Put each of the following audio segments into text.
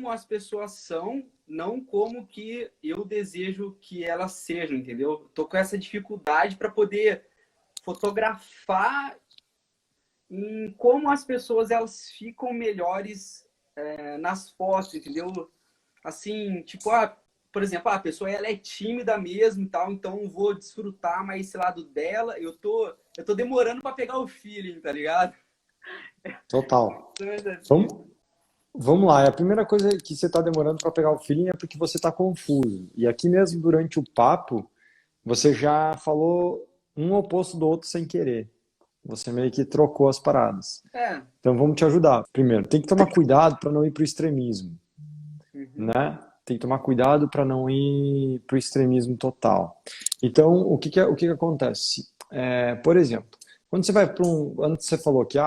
como as pessoas são, não como que eu desejo que elas sejam, entendeu? Tô com essa dificuldade para poder fotografar em como as pessoas elas ficam melhores nas fotos, entendeu? Assim, tipo, por exemplo, a pessoa ela é tímida mesmo e tal, então eu vou desfrutar mais esse lado dela. Eu tô demorando para pegar o feeling, tá ligado? Total. Mas assim, Vamos, vamos lá. A primeira coisa que você está demorando para pegar o feeling é porque você está confuso. E aqui mesmo durante o papo, você já falou um oposto do outro sem querer. Você meio que trocou as paradas. é. Então vamos te ajudar. Primeiro, tem que tomar cuidado para não ir para o extremismo, Uhum. né? Tem que tomar cuidado para não ir para o extremismo total. Então, o que que acontece? Por exemplo, quando você vai para antes você falou que,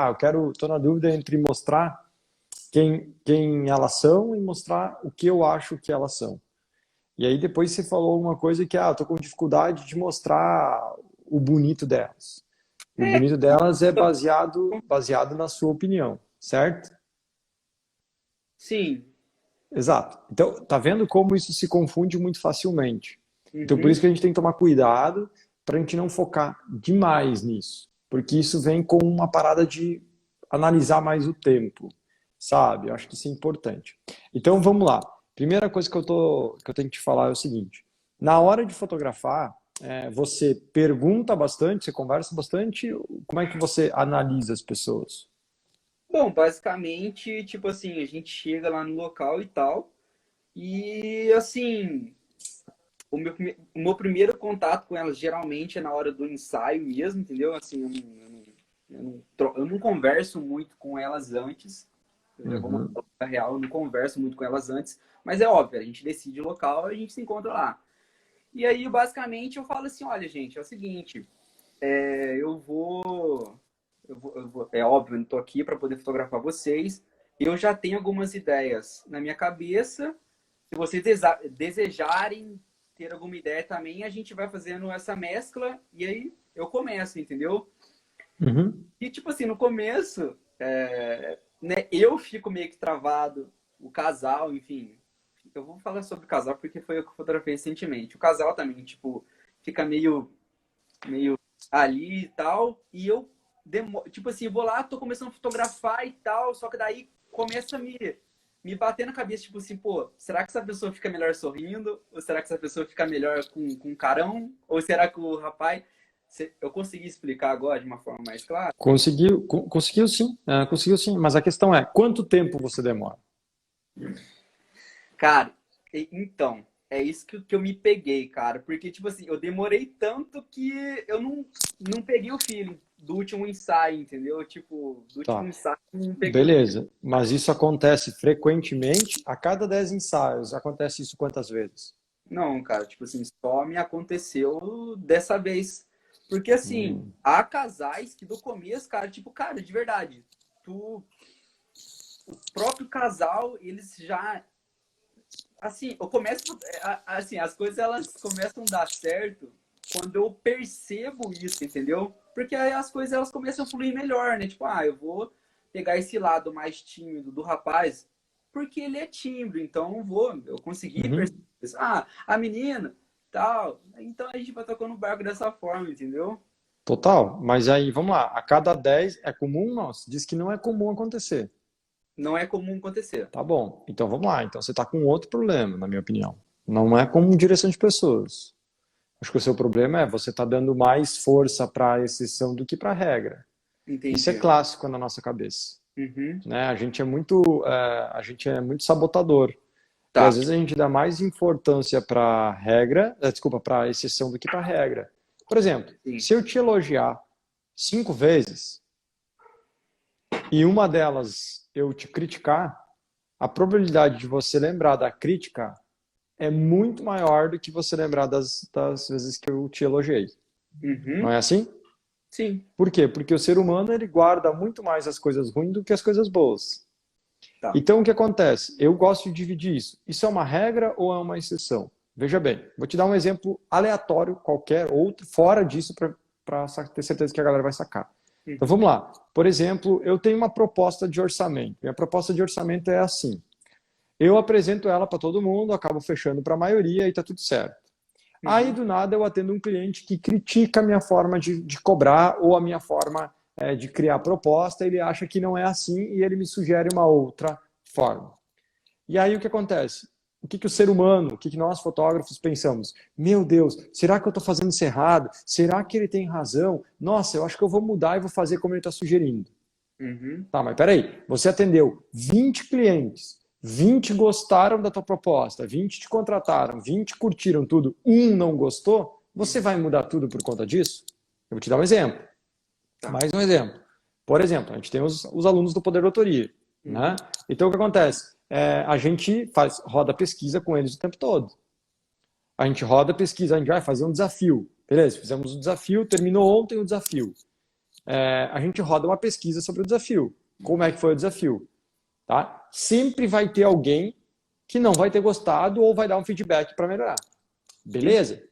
tô na dúvida entre mostrar quem elas são e mostrar o que eu acho que elas são. E aí depois você falou uma coisa que, eu tô com dificuldade de mostrar o bonito delas. E o É, bonito delas é baseado na sua opinião, certo? sim. Exato. Então, tá vendo como isso se confunde muito facilmente? Então, por Uhum. isso que a gente tem que tomar cuidado para a gente não focar demais nisso, porque isso vem com uma parada de analisar mais o tempo, sabe? Eu acho que isso é importante. Então, vamos lá. Primeira coisa que eu tenho que te falar é o seguinte: na hora de fotografar, você pergunta bastante, você conversa bastante, como é que você analisa as pessoas? Bom, basicamente, tipo assim, a gente chega lá no local e tal, e assim, o meu primeiro contato com elas geralmente é na hora do ensaio mesmo, entendeu? Assim, eu não converso muito com elas antes, eu já vou Uhum, mandar a real, eu não converso muito com elas antes, mas é óbvio, a gente decide o local e a gente se encontra lá. E aí, basicamente, eu falo assim, olha, gente, é o seguinte, é óbvio, eu não tô aqui para poder fotografar vocês. Eu já tenho algumas ideias na minha cabeça. Se vocês desejarem ter alguma ideia também, a gente vai fazendo essa mescla e aí eu começo, entendeu? uhum. E tipo assim, no começo, né, eu fico meio que travado, o casal, enfim. Eu vou falar sobre o casal porque foi eu que fotografei recentemente. O casal também, tipo, fica meio ali e tal. E eu, tipo assim, vou lá, tô começando a fotografar e tal, só que daí começa a me bater na cabeça, tipo assim, pô, será que essa pessoa fica melhor sorrindo? Ou será que essa pessoa fica melhor com carão? Ou será que o rapaz. Eu consegui explicar agora de uma forma mais clara? Conseguiu sim, conseguiu sim, mas a questão é, quanto tempo você demora? Cara, então, é isso que eu me peguei, cara. Porque, tipo assim, eu demorei tanto que eu não peguei o feeling do último ensaio, entendeu? Tipo, do último Tá, ensaio, eu não peguei o feeling. beleza, mas isso acontece frequentemente, a cada 10 ensaios, acontece isso quantas vezes? Não, cara, tipo assim, só me aconteceu dessa vez. Porque, assim, Hum, há casais que do começo, cara, tipo, cara, de verdade, o próprio casal, eles já assim, eu começo, assim, as coisas elas começam a dar certo quando eu percebo isso, entendeu? Porque aí as coisas elas começam a fluir melhor, né? Tipo, eu vou pegar esse lado mais tímido do rapaz, porque ele é tímido, então eu consegui perceber uhum. isso. A menina, tal. Então a gente vai tocando o barco dessa forma, entendeu? Total, mas aí, vamos lá, a cada 10 é comum? Nossa, diz que não é comum acontecer. Não é comum acontecer. Tá bom, então vamos lá, então você está com outro problema, na minha opinião. Não é com direção de pessoas. Acho que o seu problema é você está dando mais força para a exceção do que para a regra. Isso é Entendi. clássico na nossa cabeça, Uhum. né? A gente é muito sabotador. E às Tá. vezes a gente dá mais importância para a regra, desculpa, para a exceção do que para a regra. Por exemplo, Sim. se eu te elogiar 5 vezes e uma delas eu te criticar, a probabilidade de você lembrar da crítica é muito maior do que você lembrar das vezes que eu te elogiei. Não Uhum. é assim? Sim. Por quê? Porque o ser humano ele guarda muito mais as coisas ruins do que as coisas boas. Tá. Então, o que acontece? Eu gosto de dividir isso. Isso é uma regra ou é uma exceção? Veja bem, vou te dar um exemplo aleatório, qualquer outro, fora disso, para ter certeza que a galera vai sacar. Então, Uhum. vamos lá. Por exemplo, eu tenho uma proposta de orçamento. Minha proposta de orçamento é assim. eu apresento ela para todo mundo, acabo fechando para a maioria e tá tudo certo. Aí, do nada, eu atendo um cliente que critica a minha forma de cobrar ou a minha forma de criar proposta, ele acha que não é assim e ele me sugere uma outra forma. E aí, o que acontece? O que o ser humano, o que nós fotógrafos pensamos? Meu Deus, será que eu estou fazendo isso errado? Será que ele tem razão? Nossa, eu acho que eu vou mudar e vou fazer como ele está sugerindo. Tá, mas peraí, você atendeu 20 clientes, 20 gostaram da tua proposta, 20 te contrataram, 20 curtiram tudo, um não gostou, você vai mudar tudo por conta disso? Eu vou te dar um exemplo. Mais um exemplo. Por exemplo, a gente tem os alunos do Poder Doutoria, né? Então, o que acontece? A gente roda pesquisa com eles o tempo todo. A gente roda pesquisa, a gente vai fazer um desafio. Beleza, fizemos o desafio, terminou ontem o desafio. A gente roda uma pesquisa sobre o desafio. Como é que foi o desafio? Tá? Sempre vai ter alguém que não vai ter gostado ou vai dar um feedback para melhorar. Beleza?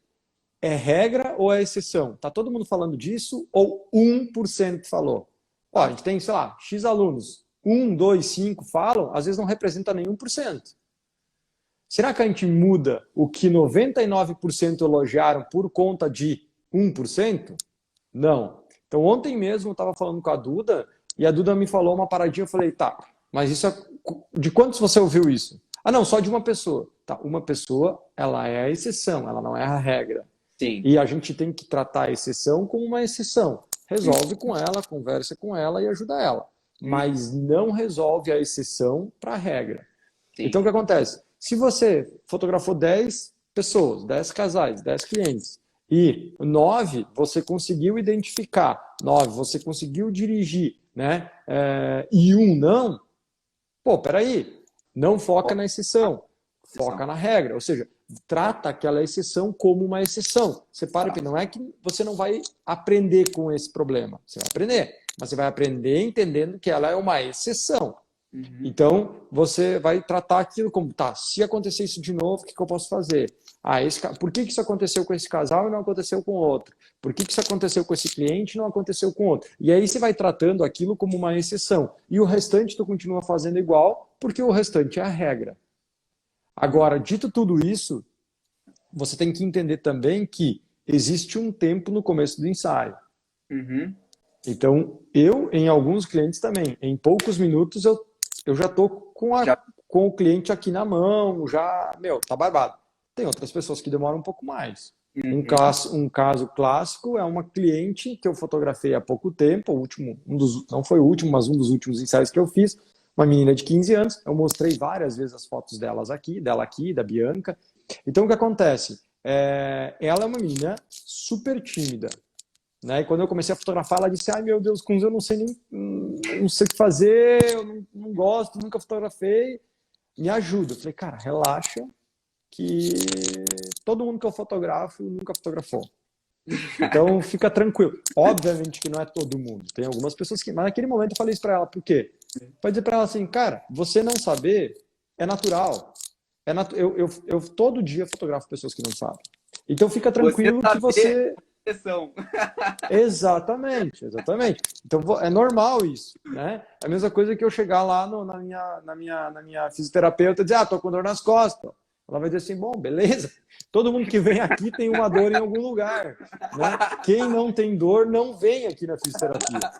É regra ou é exceção? Tá todo mundo falando disso ou 1% falou? Ó, a gente tem, sei lá, X alunos. 1, 2, 5 falam, às vezes não representa nem 1%. Será que a gente muda o que 99% elogiaram por conta de 1%? Não. Então, ontem mesmo eu estava falando com a Duda e a Duda me falou uma paradinha. Eu falei, tá, mas isso de quantos você ouviu isso? Ah, não, só de uma pessoa. Tá, uma pessoa, ela é a exceção, ela não é a regra. Sim. E a gente tem que tratar a exceção como uma exceção. Resolve com ela, conversa com ela e ajuda ela. Mas não resolve a exceção para a regra. Sim. Então, o que acontece? Se você fotografou 10 pessoas, 10 casais, 10 clientes, e 9 você conseguiu identificar, 9 você conseguiu dirigir, né? E um não, pô, peraí, não foca na exceção, foca na regra, ou seja, trata aquela exceção como uma exceção. Separa que não é que você não vai aprender com esse problema, você vai aprender, mas você vai aprender entendendo que ela é uma exceção. Então, você vai tratar aquilo como, tá, se acontecer isso de novo, o que eu posso fazer? Por que isso aconteceu com esse casal e não aconteceu com o outro? Por que isso aconteceu com esse cliente e não aconteceu com o outro? E aí você vai tratando aquilo como uma exceção. E o restante tu continua fazendo igual, porque o restante é a regra. Agora, dito tudo isso, você tem que entender também que existe um tempo no começo do ensaio. Então, em alguns clientes também, em poucos minutos eu já estou com o cliente aqui na mão, tá barbado. Tem outras pessoas que demoram um pouco mais. Um caso clássico é uma cliente que eu fotografei há pouco tempo, não foi o último, mas um dos últimos ensaios que eu fiz, uma menina de 15 anos, eu mostrei várias vezes as fotos dela aqui, da Bianca. Então, o que acontece? Ela é uma menina super tímida. Né? E quando eu comecei a fotografar, ela disse, ai meu Deus, com eu não sei o que fazer, eu não gosto, nunca fotografei, me ajuda. Eu falei, cara, relaxa, que todo mundo que eu fotografo nunca fotografou. Então fica tranquilo. Obviamente que não é todo mundo, tem algumas pessoas que... Mas naquele momento eu falei isso pra ela, por quê? Pra dizer pra ela assim, cara, você não saber é natural. Eu todo dia fotografo pessoas que não sabem. Então fica tranquilo que você... Exatamente. Então é normal isso, né? É a mesma coisa que eu chegar lá na minha fisioterapeuta e dizer, tô com dor nas costas. Ela vai dizer assim, bom, beleza. Todo mundo que vem aqui tem uma dor em algum lugar, né? Quem não tem dor não vem aqui na fisioterapia.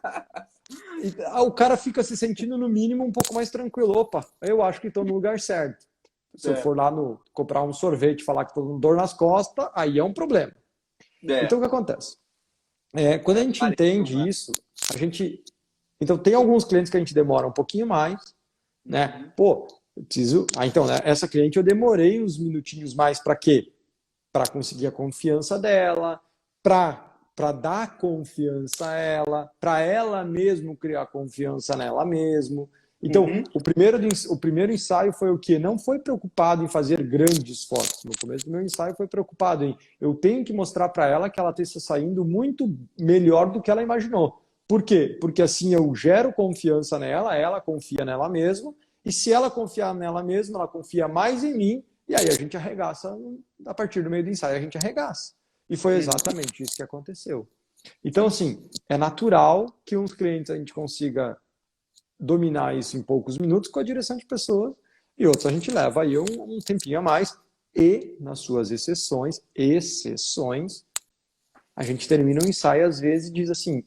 E, o cara fica se sentindo no mínimo um pouco mais tranquilo. Opa, eu acho que estou no lugar certo. Se eu for lá comprar um sorvete e falar que estou com dor nas costas, aí é um problema. Então, o que acontece? Quando a gente entende isso, Então, tem alguns clientes que a gente demora um pouquinho mais, né? Pô, eu preciso... então, né, essa cliente eu demorei uns minutinhos mais para quê? Para conseguir a confiança dela, para dar confiança a ela, para ela mesmo criar confiança nela mesmo. Então, o primeiro ensaio foi o quê? Não foi preocupado em fazer grandes fotos. No começo do meu ensaio foi preocupado em eu tenho que mostrar para ela que ela está saindo muito melhor do que ela imaginou. Por quê? Porque assim eu gero confiança nela, ela confia nela mesma, e se ela confiar nela mesma, ela confia mais em mim, e aí a gente arregaça, a partir do meio do ensaio a gente arregaça. E foi exatamente isso que aconteceu. Então, assim, é natural que uns clientes a gente consiga dominar isso em poucos minutos com a direção de pessoas. e outros a gente leva aí um tempinho a mais. E, nas suas exceções, a gente termina um ensaio às vezes e diz assim,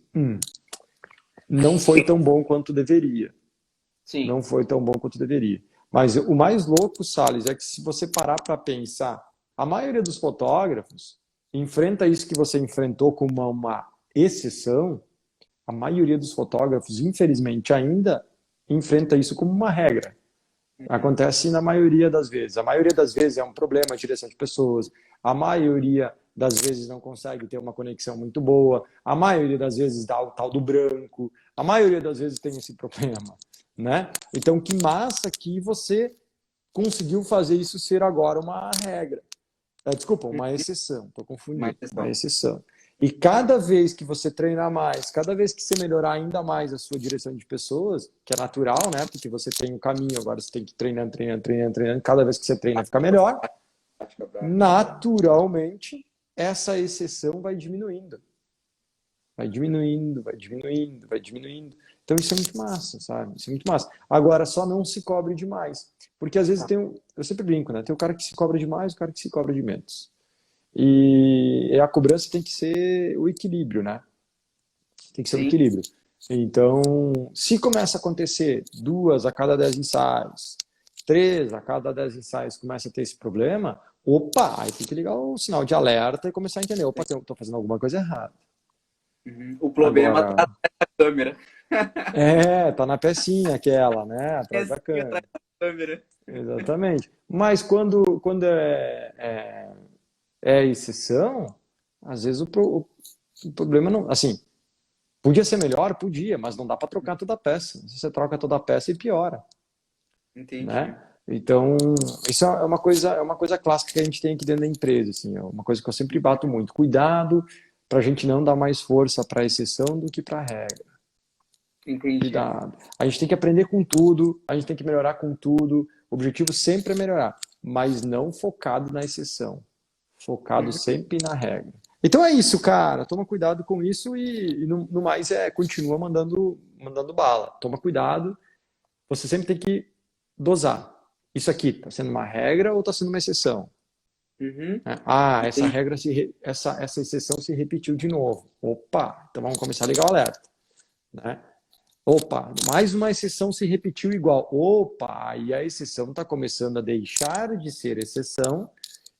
não foi tão bom quanto deveria. Sim. Não foi tão bom quanto deveria. Mas o mais louco, Salles, é que se você parar para pensar, a maioria dos fotógrafos enfrenta isso que você enfrentou como uma exceção. A maioria dos fotógrafos, infelizmente, ainda enfrenta isso como uma regra. Acontece na maioria das vezes. A maioria das vezes é um problema de direção de pessoas. A maioria das vezes não consegue ter uma conexão muito boa. A maioria das vezes dá o tal do branco. A maioria das vezes tem esse problema, né? Então, que massa que você conseguiu fazer isso ser agora uma regra. Desculpa, uma exceção. Estou Uma confundindo. Uma exceção. exceção. E cada vez que você treinar mais, cada vez que você melhorar ainda mais a sua direção de pessoas, que é natural, né? Porque você tem um caminho, agora você tem que ir treinando, treinando, treinando, treinando. Cada vez que você treina, fica melhor. Naturalmente, essa exceção vai diminuindo. Vai diminuindo, vai diminuindo, vai diminuindo. Então isso é muito massa, sabe? Isso é muito massa. Agora, só não se cobre demais. Porque às vezes eu sempre brinco, né? Tem o cara que se cobra demais, o cara que se cobra de menos. E a cobrança tem que ser o equilíbrio, né? Tem que ser o Sim. equilíbrio. Então, se começa a acontecer 2 a cada 10 ensaios, 3 a cada 10 ensaios começa a ter esse problema, opa, aí tem que ligar o sinal de alerta e começar a entender, opa, eu tô fazendo alguma coisa errada. O problema Agora, tá na câmera. tá na pecinha aquela, né? Atrás da Pecinha câmera. atrás da câmera. Exatamente. Mas quando é exceção, às vezes o problema não. Assim, podia ser melhor? Podia, mas não dá para trocar toda a peça. Se você troca toda a peça e piora, Entendi. né? Então, isso é uma coisa clássica que a gente tem aqui dentro da empresa, assim, é uma coisa que eu sempre bato muito. Cuidado para a gente não dar mais força para a exceção do que para a regra. Entendi. Cuidado. A gente tem que aprender com tudo, a gente tem que melhorar com tudo. O objetivo sempre é melhorar, mas não focado na exceção. Focado Uhum. sempre na regra. Então é isso, cara. Toma cuidado com isso e no mais continua mandando bala. Toma cuidado. Você sempre tem que dosar. Isso aqui está sendo uma regra ou está sendo uma exceção? Uhum. Né? Essa Entendi. regra essa exceção se repetiu de novo. Opa, então vamos começar a ligar o alerta, né? Opa, mais uma exceção se repetiu igual. Opa, e a exceção está começando a deixar de ser exceção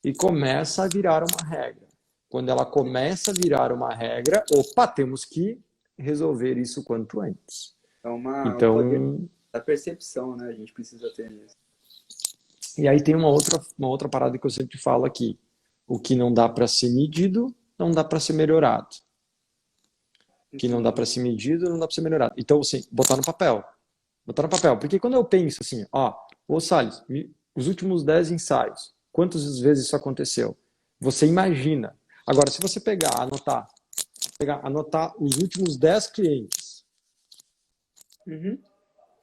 e começa a virar uma regra. Quando ela começa a virar uma regra, opa, temos que resolver isso quanto antes. É o poder Então, da percepção, né? A gente precisa ter isso. e aí tem uma outra parada que eu sempre falo aqui. O que não dá para ser medido, não dá para ser melhorado. O que não dá Entendi. para ser medido, não dá para ser melhorado. Então, assim, botar no papel. Botar no papel. Porque quando eu penso assim, ô Salles, os últimos 10 ensaios, quantas vezes isso aconteceu? Você imagina. Agora, se você anotar os últimos 10 clientes, Uhum.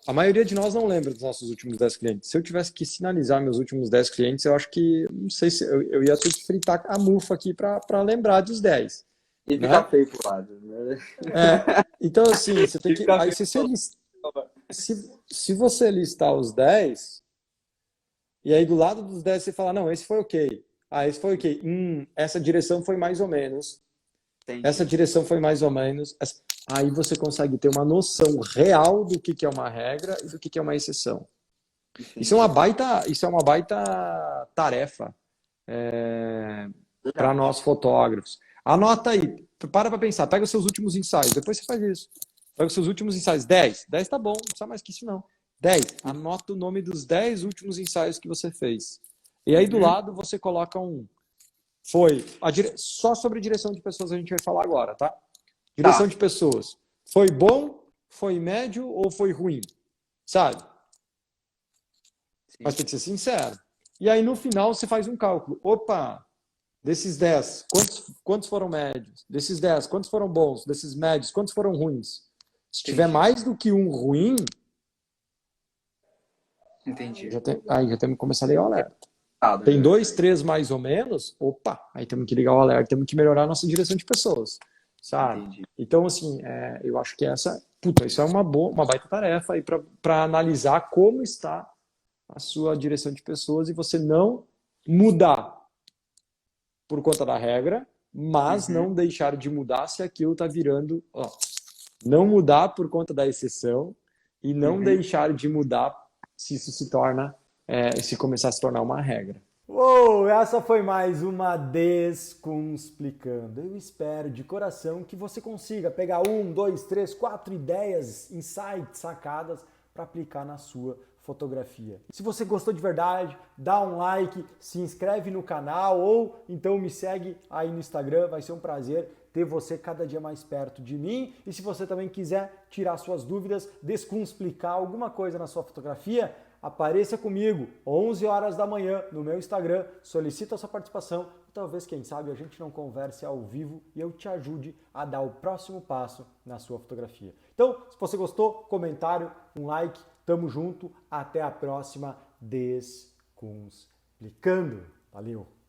a maioria de nós não lembra dos nossos últimos 10 clientes. Se eu tivesse que sinalizar meus últimos 10 clientes, eu acho que, não sei se eu ia ter que fritar a mufa aqui para lembrar dos 10, E ficar né? feio pro lado, né? Então, assim, você tem E que. ficar Aí, feio se pro lado. se você listar os 10, e aí do lado dos 10 você fala, não, esse foi ok. Esse foi ok. Essa direção foi mais ou menos. Essa Entendi. direção foi mais ou menos. Aí você consegue ter uma noção real do que é uma regra e do que é uma exceção. Entendi. Isso é uma baita tarefa para Verdade. nós fotógrafos. Anota aí, para pensar, pega os seus últimos ensaios, depois você faz isso. Pega os seus últimos ensaios, 10. 10 tá bom, não precisa mais que isso não. 10. Anota o nome dos 10 últimos ensaios que você fez. E aí do Uhum. lado você coloca só sobre direção de pessoas a gente vai falar agora, tá? Direção Tá. de pessoas. Foi bom, foi médio ou foi ruim? Sabe? Mas Sim. tem que ser sincero. E aí no final você faz um cálculo. Opa, desses 10, quantos foram médios? Desses 10, quantos foram bons? Desses médios, quantos foram ruins? Se tiver Entendi. mais do que um ruim, Entendi. aí já temos que começar a ligar o alerta. Tem Já. 2, 3 mais ou menos, opa, aí temos que ligar o alerta, temos que melhorar a nossa direção de pessoas, sabe? Entendi. Então, assim, eu acho que isso é uma baita tarefa aí para analisar como está a sua direção de pessoas e você não mudar por conta da regra, mas Uhum, não deixar de mudar se aquilo está virando, ó, não mudar por conta da exceção e não uhum. deixar de mudar se isso se torna, se começar a se tornar uma regra. Uou, essa foi mais uma Descomplicando. Eu espero de coração que você consiga pegar 1, 2, 3, 4 ideias, insights, sacadas para aplicar na sua fotografia. Se você gostou de verdade, dá um like, se inscreve no canal ou então me segue aí no Instagram, vai ser um prazer ter você cada dia mais perto de mim. E se você também quiser tirar suas dúvidas, descomplicar alguma coisa na sua fotografia, apareça comigo, 11 horas da manhã, no meu Instagram, solicita a sua participação e talvez, quem sabe, a gente não converse ao vivo e eu te ajude a dar o próximo passo na sua fotografia. Então, se você gostou, comentário, um like, tamo junto, até a próxima Descomplicando. Valeu!